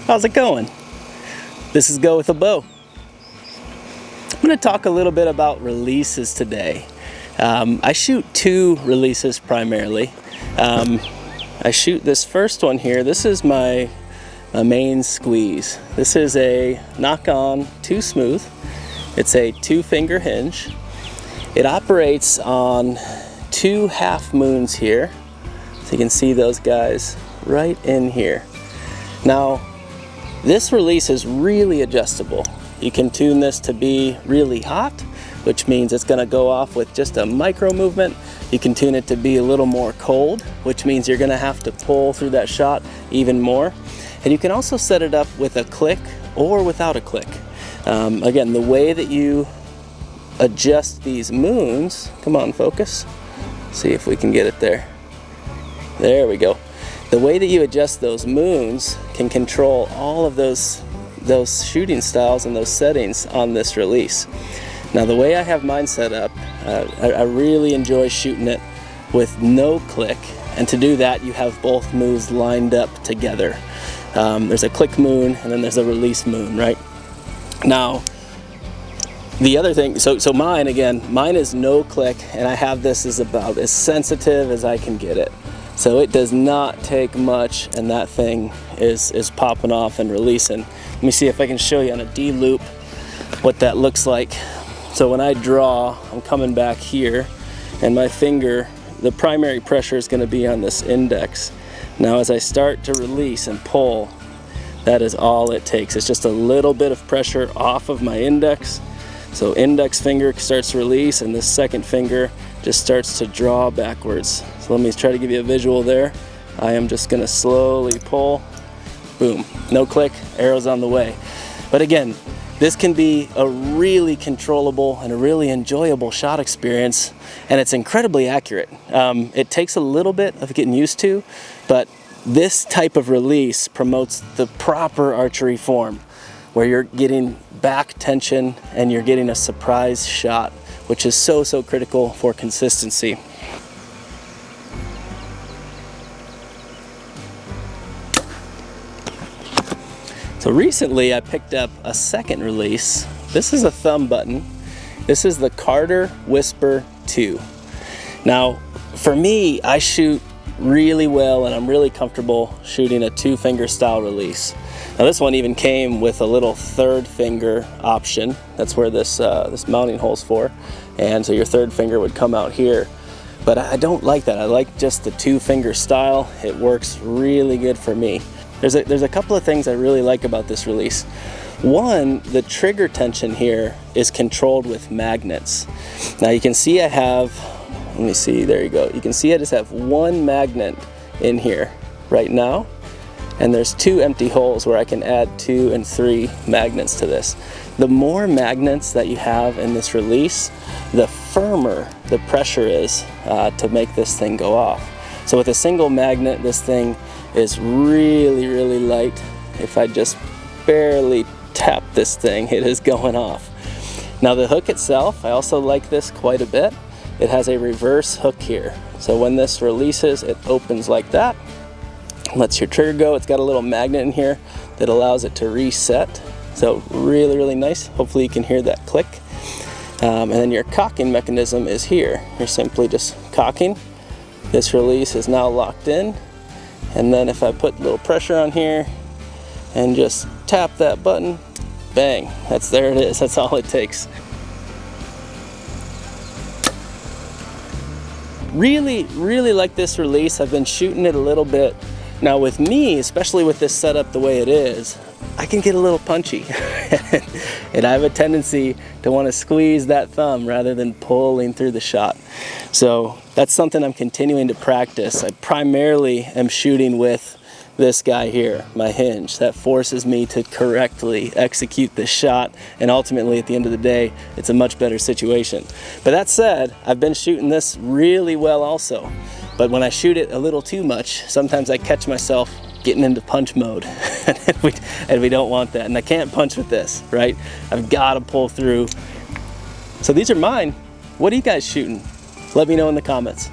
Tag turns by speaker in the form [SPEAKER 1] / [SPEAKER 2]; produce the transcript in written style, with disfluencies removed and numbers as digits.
[SPEAKER 1] How's it going? This is Go With A Bow. I'm going to talk a little bit about releases today. I shoot two releases primarily. I shoot this first one here. This is my main squeeze. This is a Nockon 2 Smooth. It's a 2-finger hinge. It operates on 2 half moons here. So you can see those guys right in here. Now, this release is really adjustable. You can tune this to be really hot, which means it's going to go off with just a micro movement. You can tune it to be a little more cold, which means you're going to have to pull through that shot even more. And you can also set it up with a click or without a click. Again, the way that you adjust these moons, come on, focus. See if we can get it there. There we go. The way that you adjust those moons can control all of those shooting styles and those settings on this release. Now, the way I have mine set up, I really enjoy shooting it with no click, and to do that you have both moves lined up together. There's a click moon and then there's a release moon, right? Now, the other thing, so mine is no click, and I have this as about as sensitive as I can get it. So it does not take much, and that thing is popping off and releasing. Let me see if I can show you on a D loop what that looks like. So when I draw, I'm coming back here, and my finger, the primary pressure is going to be on this index. Now as I start to release and pull, that is all it takes. It's just a little bit of pressure off of my index. So index finger starts to release, and this second finger just starts to draw backwards. So let me try to give you a visual there. I am just going to slowly pull. Boom. No click, arrows on the way. But again, this can be a really controllable and a really enjoyable shot experience, and it's incredibly accurate. It takes a little bit of getting used to, but this type of release promotes the proper archery form, where you're getting back tension and you're getting a surprise shot, which is so critical for consistency. So recently I picked up a second release. This is a thumb button. This is the Carter Whisper 2. Now, for me, I shoot really well and I'm really comfortable shooting a 2-finger style release. Now this one even came with a little 3rd finger option. That's where this mounting hole's for. And so your 3rd finger would come out here. But I don't like that. I like just the 2-finger style. It works really good for me. There's a couple of things I really like about this release. One, the trigger tension here is controlled with magnets. Now you can see I have, let me see, there you go. You can see I just have 1 magnet in here right now. And there's 2 empty holes where I can add 2 and 3 magnets to this. The more magnets that you have in this release, the firmer the pressure is to make this thing go off. So with a single magnet, this thing is really light. If I just barely tap this thing, it is going off. Now the hook itself, I also like this quite a bit. It has a reverse hook here. So when this releases, it opens like that. Lets your trigger go. It's got a little magnet in here that allows it to reset. So really nice. Hopefully you can hear that click. And then your cocking mechanism is here. You're simply just cocking. This release is now locked in. And then if I put a little pressure on here and just tap that button, bang, there it is. That's all it takes. Really like this release. I've been shooting it a little bit. Now with me, especially with this setup the way it is, I can get a little punchy. And I have a tendency to want to squeeze that thumb rather than pulling through the shot. So that's something I'm continuing to practice. I primarily am shooting with this guy here, my hinge. That forces me to correctly execute the shot, and ultimately at the end of the day, it's a much better situation. But that said, I've been shooting this really well also. But when I shoot it a little too much, sometimes I catch myself getting into punch mode, and we don't want that. And I can't punch with this, right? I've got to pull through. So these are mine. What are you guys shooting? Let me know in the comments.